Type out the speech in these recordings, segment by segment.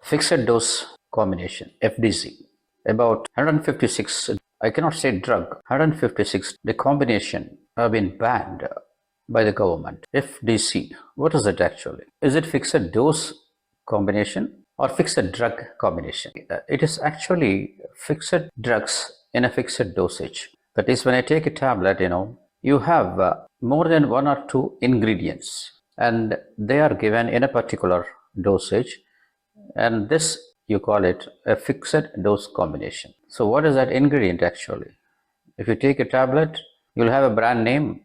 fixed dose combination FDC. About 156, I cannot say drug, 156, the combination have been banned by the government. FDC, what is it actually? Is it fixed dose combination or fixed drug combination? It is actually fixed drugs in a fixed dosage. That is, when I take a tablet, you have more than one or two ingredients, and they are given in a particular dosage, and this you call it a fixed dose combination. So what is that ingredient actually? If you take a tablet, you'll have a brand name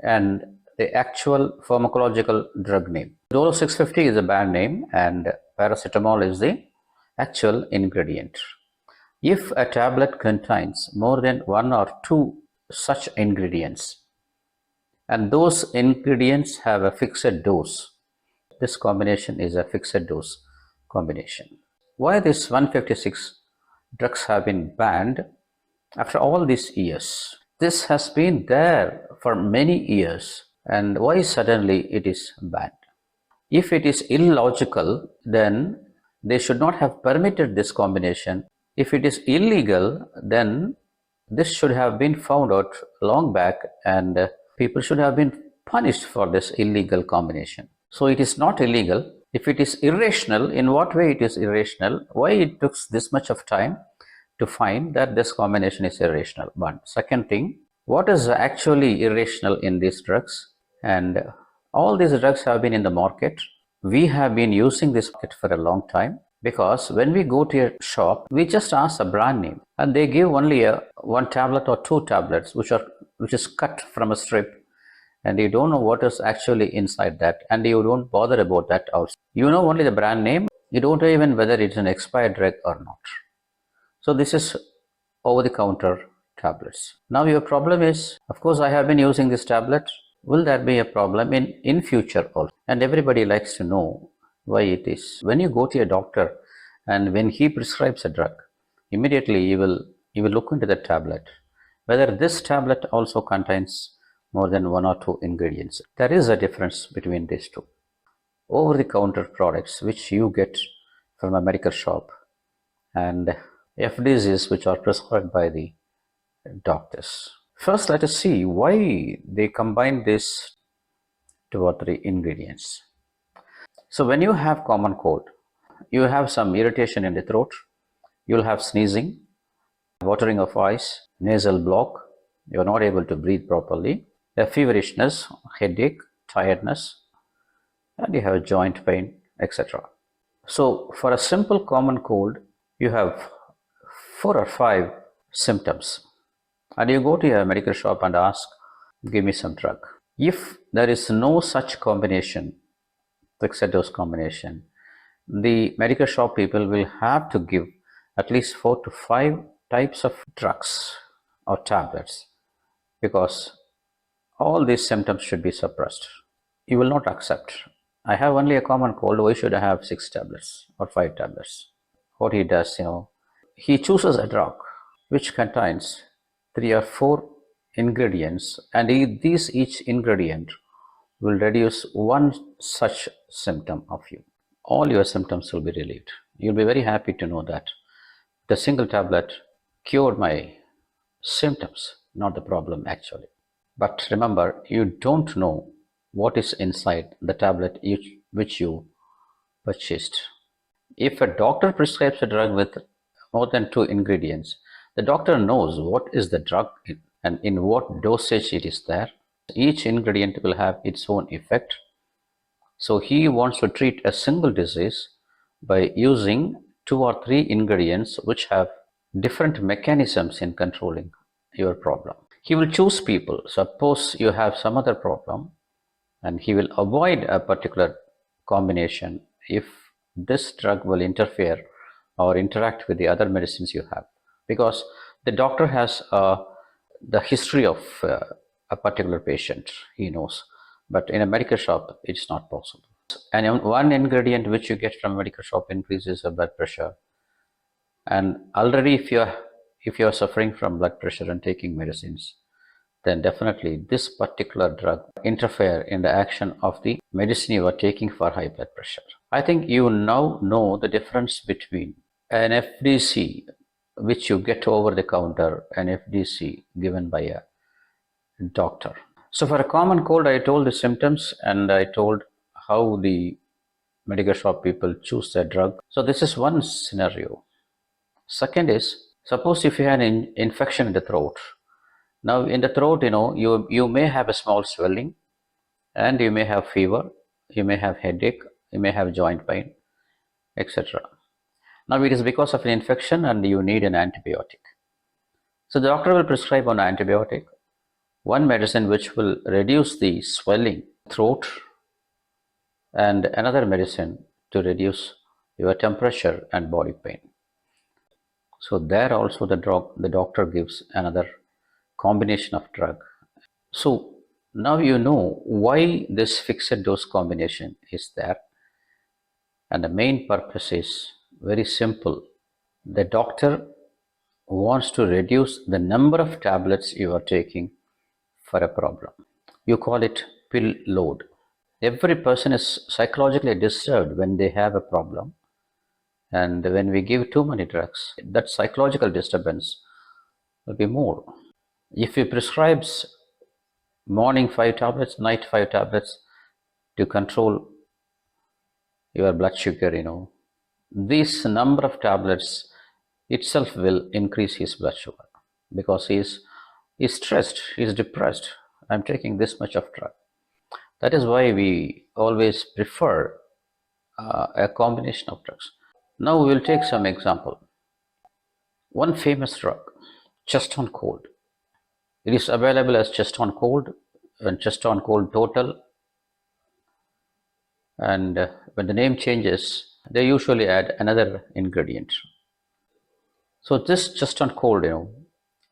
and the actual pharmacological drug name. Dolo 650 is a brand name and paracetamol is the actual ingredient. If a tablet contains more than one or two such ingredients, and those ingredients have a fixed dose, this combination is a fixed dose combination. Why this 156 drugs have been banned after all these years? This has been there for many years, and why suddenly it is banned? If it is illogical, then they should not have permitted this combination. If it is illegal, then this should have been found out long back, and people should have been punished for this illegal combination. So it is not illegal. If it is irrational, in what way it is irrational? Why it took this much of time to find that this combination is irrational? One. Second thing, what is actually irrational in these drugs? And all these drugs have been in the market. We have been using this market for a long time, because when we go to a shop, we just ask a brand name and they give only one tablet or two tablets which is cut from a strip, and you don't know what is actually inside that, and you don't bother about that also. You know only the brand name, you don't know even whether it's an expired drug or not. So this is over the counter tablets. Now your problem is, of course I have been using this tablet, will there be a problem in future also? And everybody likes to know why it is. When you go to a doctor and when he prescribes a drug, immediately you will look into the tablet whether this tablet also contains more than one or two ingredients. There is a difference between these two. Over the counter products which you get from a medical shop, and FDCs which are prescribed by the doctors. First, let us see why they combine these two or three ingredients. So when you have common cold, you have some irritation in the throat, you'll have sneezing, watering of eyes, nasal block, you're not able to breathe properly, a feverishness, headache, tiredness, and you have joint pain, etc. So for a simple common cold, you have 4 or 5 symptoms, and you go to a medical shop and ask, give me some drug. If there is no such combination, fixed dose combination, the medical shop people will have to give at least 4 to 5 types of drugs or tablets, because all these symptoms should be suppressed. You will not accept. I have only a common cold, why should I have 6 tablets or 5 tablets? What he does, he chooses a drug which contains 3 or 4 ingredients, and each ingredient will reduce one such symptom of you. All your symptoms will be relieved. You'll be very happy to know that the single tablet cured my symptoms, not the problem actually. But remember, you don't know what is inside the tablet which you purchased. If a doctor prescribes a drug with more than 2 ingredients, the doctor knows what is the drug and in what dosage it is there. Each ingredient will have its own effect. So he wants to treat a single disease by using 2 or 3 ingredients which have different mechanisms in controlling your problem. He will choose people. Suppose you have some other problem, and he will avoid a particular combination if this drug will interfere or interact with the other medicines you have, because the doctor has the history of a particular patient, he knows, but in a medical shop it's not possible. And one ingredient which you get from a medical shop increases your blood pressure, and already if you are suffering from blood pressure and taking medicines, then definitely this particular drug interfere in the action of the medicine you are taking for high blood pressure. I think you now know the difference between an FDC, which you get over the counter, and FDC given by a doctor. So for a common cold, I told the symptoms and I told how the medical shop people choose their drug. So this is one scenario. Second is, suppose if you had an infection in the throat. Now in the throat, you may have a small swelling and you may have fever, you may have headache, you may have joint pain, etc. Now it is because of an infection and you need an antibiotic. So the doctor will prescribe an antibiotic, one medicine which will reduce the swelling throat, and another medicine to reduce your temperature and body pain. So there also the doctor gives another combination of drug. So now you know why this fixed dose combination is there, and the main purpose is very simple. The doctor wants to reduce the number of tablets you are taking for a problem. You call it pill load. Every person is psychologically disturbed when they have a problem, and when we give too many drugs, that psychological disturbance will be more. If he prescribes morning 5 tablets, night 5 tablets to control your blood sugar, this number of tablets itself will increase his blood sugar because he's stressed, he's depressed. I'm taking this much of drug. That is why we always prefer a combination of drugs. Now we will take some example. One famous drug, chest on cold. It is available as chest on cold and chest on cold total. And when the name changes, they usually add another ingredient. So this chest on cold,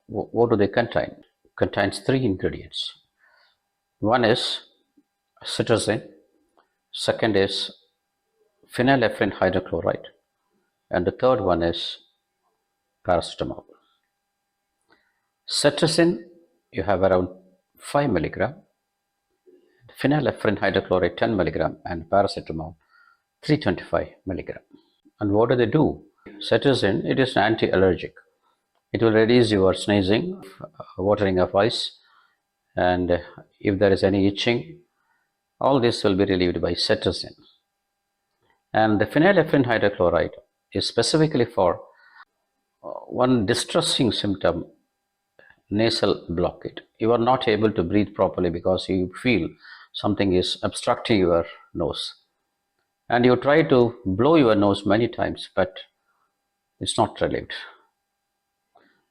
what do they contain? Contains 3 ingredients. One is cetirizine, second is phenylephrine hydrochloride, and the third one is paracetamol. Cetirizine, you have around 5 milligram, phenylephrine hydrochloride 10 milligram, and paracetamol 325 milligram. And what do they do? Cetirizine, it is anti-allergic. It will reduce your sneezing, watering of eyes, and if there is any itching, all this will be relieved by cetirizine. And the phenylephrine hydrochloride is specifically for one distressing symptom, nasal blockade. You are not able to breathe properly because you feel something is obstructing your nose. And you try to blow your nose many times, but it's not relieved.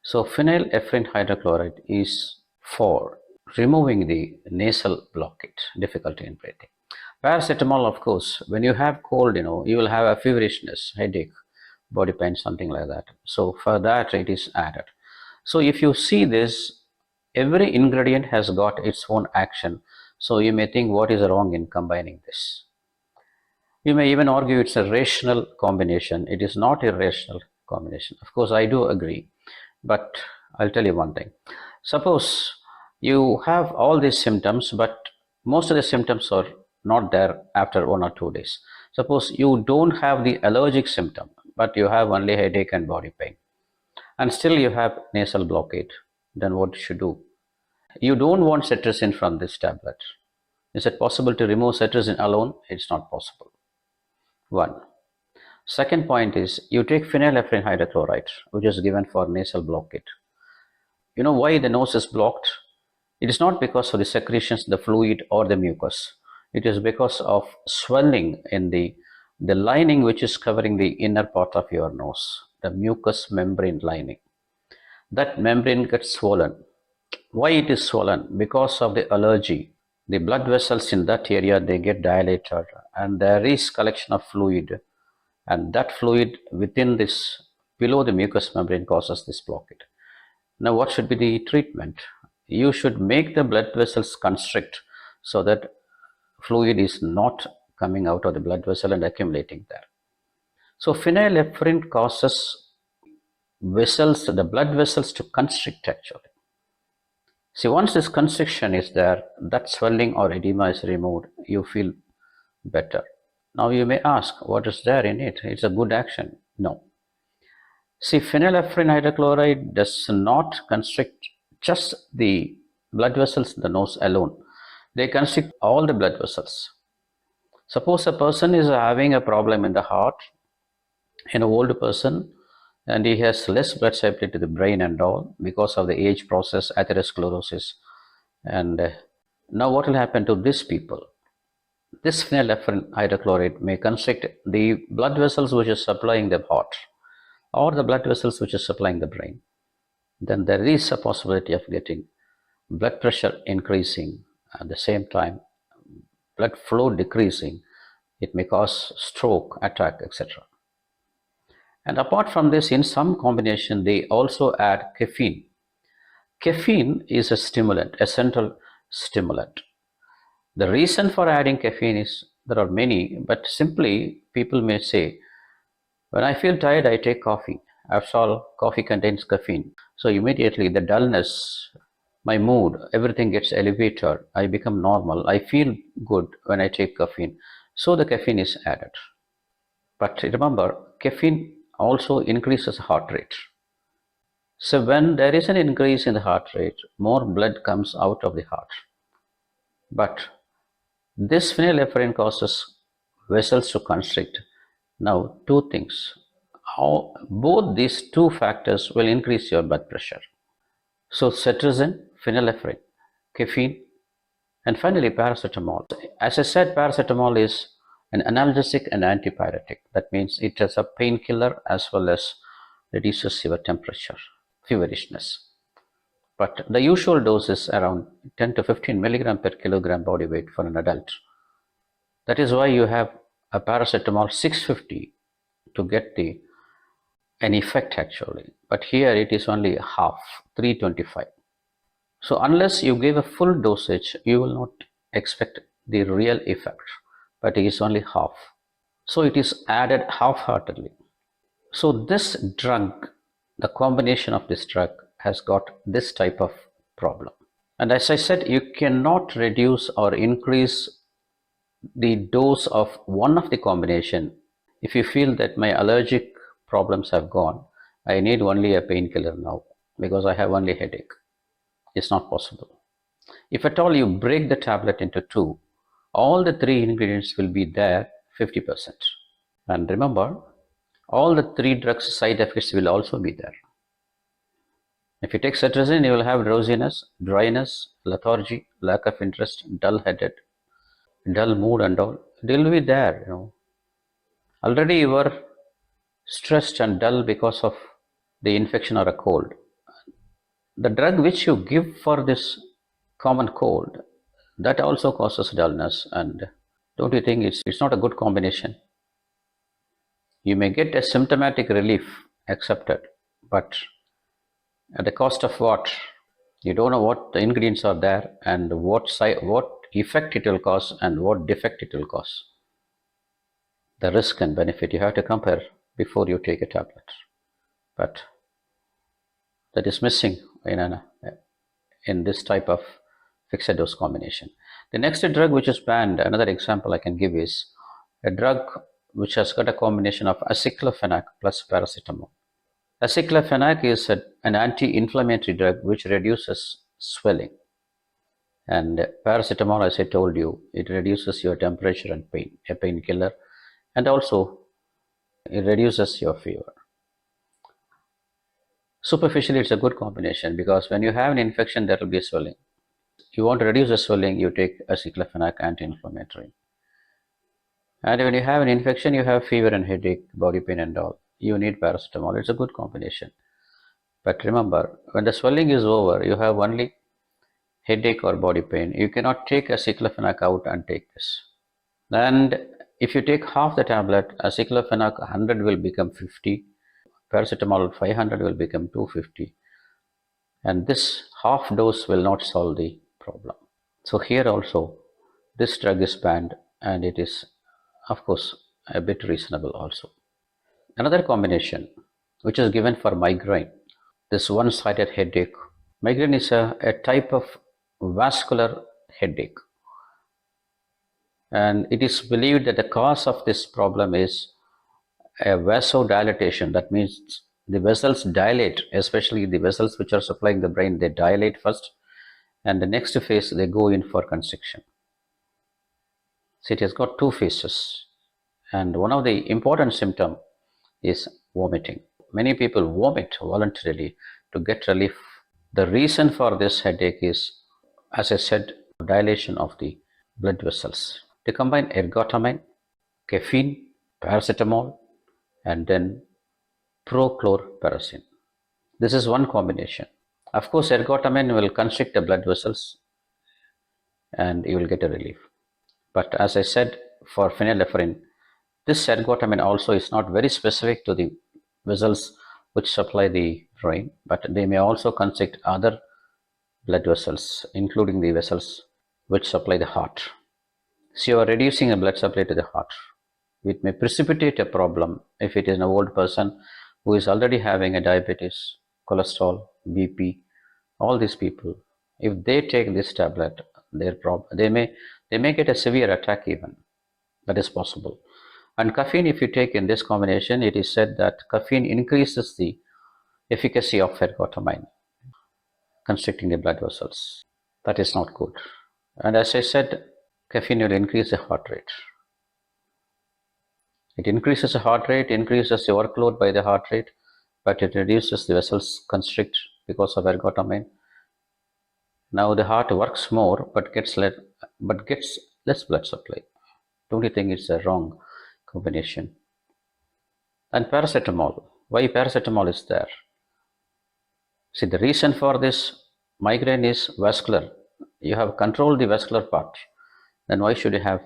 So phenylephrine hydrochloride is for removing the nasal blockade, difficulty in breathing. Paracetamol, of course, when you have cold, you will have a feverishness, headache, body pain, something like that. So for that, it is added. So if you see this, every ingredient has got its own action. So you may think, what is wrong in combining this? You may even argue it's a rational combination. It is not a irrational combination. Of course, I do agree. But I'll tell you one thing. Suppose you have all these symptoms, but most of the symptoms are not there after 1 or 2 days. Suppose you don't have the allergic symptom, but you have only headache and body pain, and still you have nasal blockade. Then what you should do? You don't want cetirizine from this tablet. Is it possible to remove cetirizine alone? It's not possible. One. Second point is, you take phenylephrine hydrochloride, which is given for nasal blockade. You know why the nose is blocked? It is not because of the secretions, the fluid, or the mucus. It is because of swelling in the lining which is covering the inner part of your nose, the mucous membrane lining. That membrane gets swollen. Why it is swollen? Because of the allergy. The blood vessels in that area, they get dilated, and there is collection of fluid, and that fluid within this, below the mucous membrane, causes this blockade. Now what should be the treatment? You should make the blood vessels constrict so that fluid is not coming out of the blood vessel and accumulating there. So phenylephrine causes the blood vessels to constrict actually. See, once this constriction is there, that swelling or edema is removed, you feel better. Now you may ask, what is there in it? It's a good action. No. See, phenylephrine hydrochloride does not constrict just the blood vessels in the nose alone. They constrict all the blood vessels. Suppose a person is having a problem in the heart, an old person, and he has less blood supply to the brain and all because of the age process, atherosclerosis. And now what will happen to these people? This phenylephrine hydrochloride may constrict the blood vessels which is supplying the heart or the blood vessels which is supplying the brain. Then there is a possibility of getting blood pressure increasing, at the same time blood flow decreasing. It may cause stroke, attack, etc. And apart from this, in some combination, they also add caffeine. Caffeine is a stimulant, a central stimulant. The reason for adding caffeine is there are many, but simply people may say, when I feel tired, I take coffee. After all, coffee contains caffeine. So immediately the dullness, my mood, everything gets elevated. I become normal. I feel good when I take caffeine. So the caffeine is added. But remember, caffeine also increases heart rate. So when there is an increase in the heart rate, more blood comes out of the heart. But this phenylephrine causes vessels to constrict. Now, two things. Both these two factors will increase your blood pressure. So, cetirizine, phenylephrine, caffeine, and finally paracetamol. As I said, paracetamol is an analgesic and antipyretic. That means it is a painkiller as well as reduces your temperature, feverishness. But the usual dose is around 10 to 15 milligram per kilogram body weight for an adult. That is why you have a paracetamol 650 to get an effect actually. But here it is only half, 325. So unless you give a full dosage, you will not expect the real effect. But it is only half. So it is added half-heartedly. So this drug, the combination of this drug has got this type of problem. And as I said, you cannot reduce or increase the dose of one of the combination. If you feel that my allergic problems have gone, I need only a painkiller now because I have only headache. It's not possible. If at all you break the tablet into two, all the three ingredients will be there 50%. And remember, all the three drugs side effects will also be there. If you take cetirizine, you will have drowsiness, dryness, lethargy, lack of interest, dull-headed, dull mood and all. They will be there, Already you were stressed and dull because of the infection or a cold. The drug which you give for this common cold, that also causes dullness, and don't you think it's not a good combination? You may get a symptomatic relief accepted, but at the cost of what? You don't know what the ingredients are there and what effect it will cause and what defect it will cause. The risk and benefit you have to compare before you take a tablet. But that is missing in this type of fixed dose combination. The next drug which is banned, another example I can give is a drug which has got a combination of aceclofenac plus paracetamol. Aceclofenac is an anti-inflammatory drug which reduces swelling. And paracetamol, as I told you, it reduces your temperature and pain, a painkiller, and also it reduces your fever. Superficially, it's a good combination because when you have an infection, there will be swelling. You want to reduce the swelling, you take aceclofenac anti-inflammatory. And when you have an infection, you have fever and headache, body pain and all. You need paracetamol. It's a good combination. But remember, when the swelling is over, you have only headache or body pain. You cannot take aceclofenac out and take this. And if you take half the tablet, aceclofenac 100 will become 50. Paracetamol 500 will become 250. And this half dose will not solve the problem. So here also, this drug is banned and it is, of course, a bit reasonable also. Another combination which is given for migraine, this one-sided headache Migraine is a type of vascular headache, and it is believed that the cause of this problem is a vasodilatation. That means the vessels dilate, especially the vessels which are supplying the brain, they dilate first, and the next phase they go in for constriction. So it has got two phases, and one of the important symptom is vomiting. Many people vomit voluntarily to get relief. The reason for this headache is, as I said, dilation of the blood vessels. They combine ergotamine, caffeine, paracetamol, and then prochlorperazine. This is one combination. Of course, ergotamine will constrict the blood vessels and you will get a relief. But as I said, for phenylephrine, this ergotamine also is not very specific to the vessels which supply the brain, but they may also constrict other blood vessels, including the vessels which supply the heart. So you are reducing the blood supply to the heart. It may precipitate a problem if it is an old person who is already having a diabetes, cholesterol, BP, all these people. If they take this tablet, they may get a severe attack even. That is possible. And caffeine, if you take in this combination, it is said that caffeine increases the efficacy of ergotamine, constricting the blood vessels. That is not good. And as I said, caffeine will increase the heart rate. It increases the heart rate, increases the workload by the heart rate, but it reduces the vessels constrict because of ergotamine. Now the heart works more, but gets less blood supply. Don't you think it's a wrong combination? And paracetamol. Why paracetamol is there? See, the reason for this migraine is vascular. You have controlled the vascular part. Then why should you have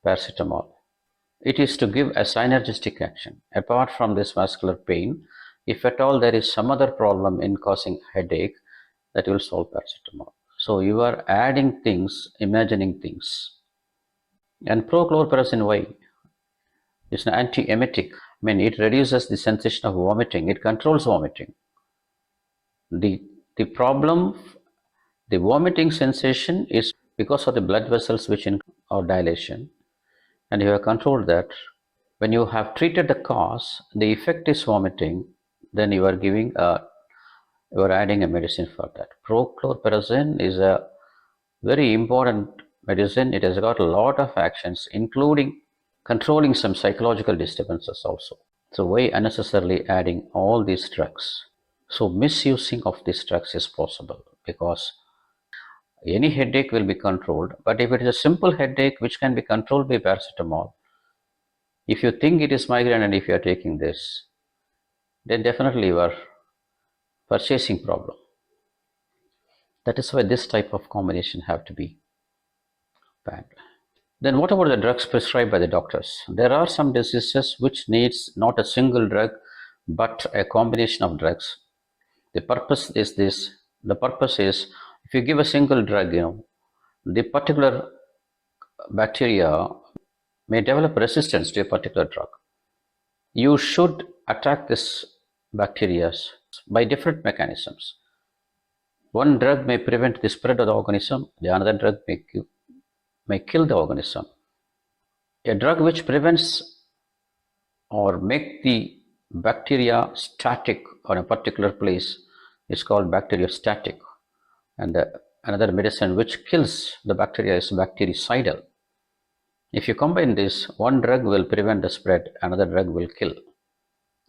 paracetamol? It is to give a synergistic action. Apart from this vascular pain, if at all there is some other problem in causing headache, that will solve paracetamol. So you are adding things, imagining things. And prochlorperazine, why? It's an antiemetic. I mean, it reduces the sensation of vomiting. It controls vomiting. The problem, the vomiting sensation is because of the blood vessels which are dilation, and you have controlled that. When you have treated the cause, the effect is vomiting, then you are adding a medicine for that. Prochlorperazine is a very important medicine. It has got a lot of actions, including controlling some psychological disturbances also. So why unnecessarily adding all these drugs? So misusing of these drugs is possible because any headache will be controlled, but if it is a simple headache which can be controlled by paracetamol, if you think it is migraine and if you are taking this, then definitely you are purchasing problem. That is why this type of combination have to be banned. Then what about the drugs prescribed by the doctors? There are some diseases which needs not a single drug but a combination of drugs. The purpose is this. The purpose is, if you give a single drug, the particular bacteria may develop resistance to a particular drug. You should attack this bacteria by different mechanisms. One drug may prevent the spread of the organism, the another drug may kill the organism. A drug which prevents or make the bacteria static on a particular place is called bacteriostatic, and another medicine which kills the bacteria is bactericidal. If you combine this, one drug will prevent the spread, another drug will kill,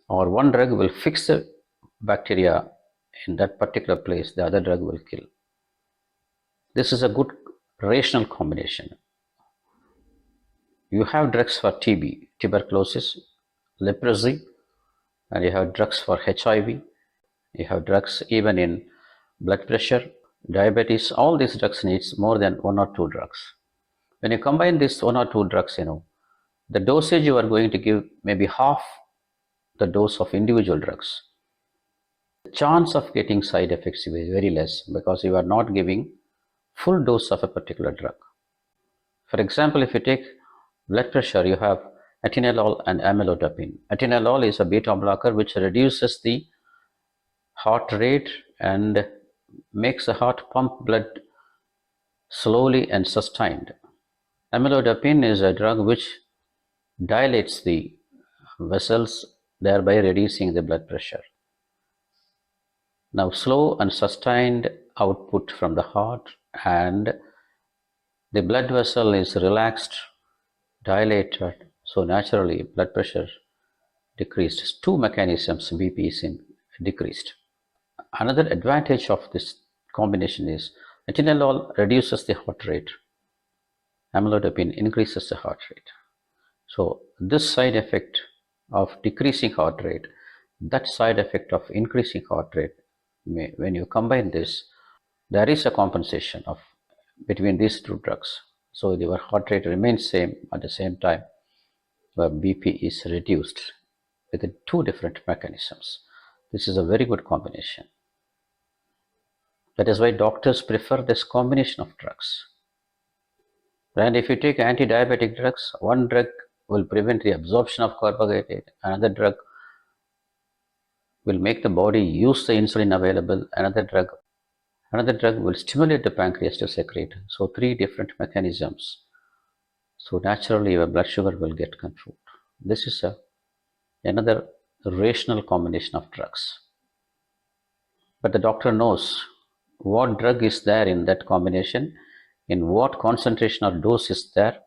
or one drug will fix the bacteria in that particular place, the other drug will kill. This is a good rational combination. You have drugs for TB, tuberculosis, leprosy, and you have drugs for HIV. You have drugs even in blood pressure, diabetes. All these drugs needs more than one or two drugs. When you combine these one or two drugs, the dosage you are going to give may be half the dose of individual drugs. The chance of getting side effects is very less because you are not giving full dose of a particular drug. For example, if you take blood pressure, you have atenolol and amlodipine. Atenolol is a beta blocker which reduces the heart rate and makes the heart pump blood slowly and sustained. Amlodipine is a drug which dilates the vessels, thereby reducing the blood pressure. Now, slow and sustained output from the heart, and the blood vessel is relaxed, dilated, so naturally blood pressure decreased. Two mechanisms BP is decreased. Another advantage of this combination is atenolol reduces the heart rate, amlodipine increases the heart rate. So this side effect of decreasing heart rate, that side effect of increasing heart rate, when you combine this, there is a compensation of between these two drugs. So your heart rate remains same, at the same time where BP is reduced with the two different mechanisms. This is a very good combination. That is why doctors prefer this combination of drugs. And if you take anti-diabetic drugs, one drug will prevent the absorption of carbohydrate, another drug will make the body use the insulin available, another drug will stimulate the pancreas to secrete. So three different mechanisms. So naturally your blood sugar will get controlled. This is another rational combination of drugs. But the doctor knows what drug is there in that combination, in what concentration or dose is there,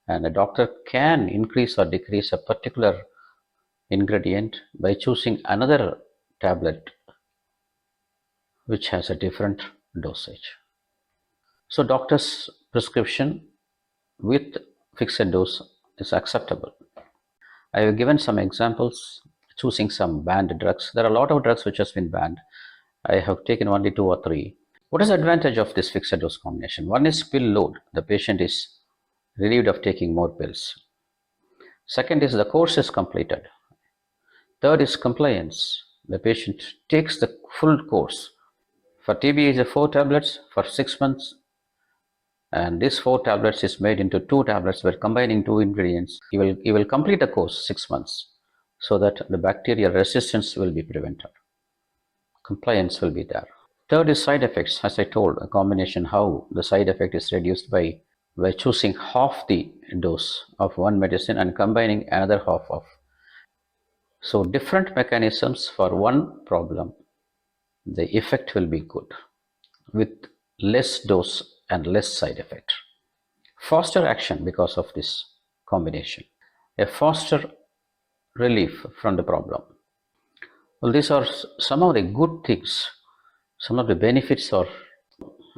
and the doctor can increase or decrease a particular ingredient by choosing another tablet which has a different dosage. So doctor's prescription with fixed dose is acceptable. I have given some examples choosing some banned drugs. There are a lot of drugs which has been banned. I have taken only 2 or 3. What is the advantage of this fixed dose combination? One is pill load. The patient is relieved of taking more pills. Second is the course is completed. Third is compliance. The patient takes the full course. For TB is 4 tablets for 6 months, and this 4 tablets is made into 2 tablets. By combining 2 ingredients, you will complete the course 6 months, so that the bacterial resistance will be prevented. Compliance will be there. Third is side effects. As I told, a combination how the side effect is reduced by choosing half the dose of one medicine and combining another half of. So different mechanisms for one problem, the effect will be good with less dose and less side effect. Faster action because of this combination, a faster relief from the problem. Well, these are some of the good things. Some of the benefits are,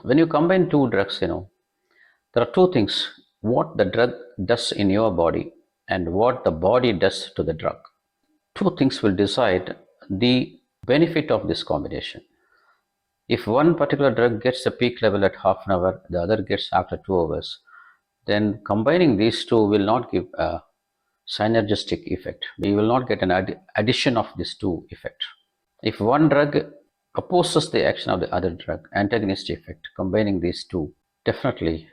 when you combine two drugs, there are two things: what the drug does in your body and what the body does to the drug. Two things will decide the benefit of this combination. If one particular drug gets the peak level at half an hour, the other gets after 2 hours, then combining these two will not give a synergistic effect. You will not get an addition of these two effects. If one drug opposes the action of the other drug, antagonist effect, combining these two, definitely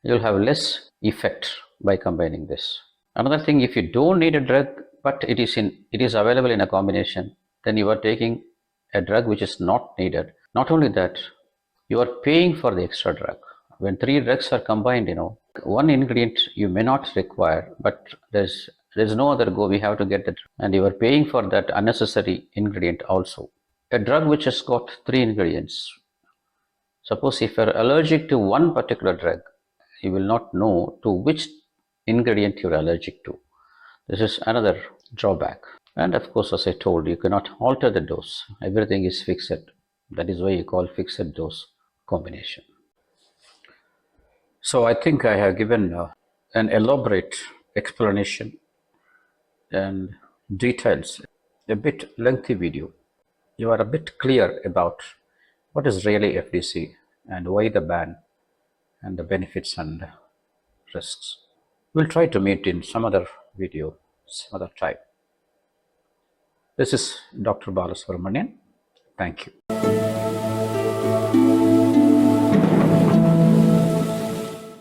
you'll have less effect by combining this. Another thing, if you don't need a drug but it is available in a combination, then you are taking a drug which is not needed. Not only that, you are paying for the extra drug. When 3 drugs are combined, one ingredient you may not require, but there's no other go, we have to get the drug, and you are paying for that unnecessary ingredient also. A drug which has got 3 ingredients, suppose if you are allergic to one particular drug, you will not know to which ingredient you are allergic to. This is another drawback. And of course, as I told, you cannot alter the dose. Everything is fixed. That is why you call fixed dose combination. So I think I have given an elaborate explanation and details, a bit lengthy video. You are a bit clear about what is really FDC and why the ban and the benefits and risks. We'll try to meet in some other video, some other time. This is Dr. BALA'S. Thank you.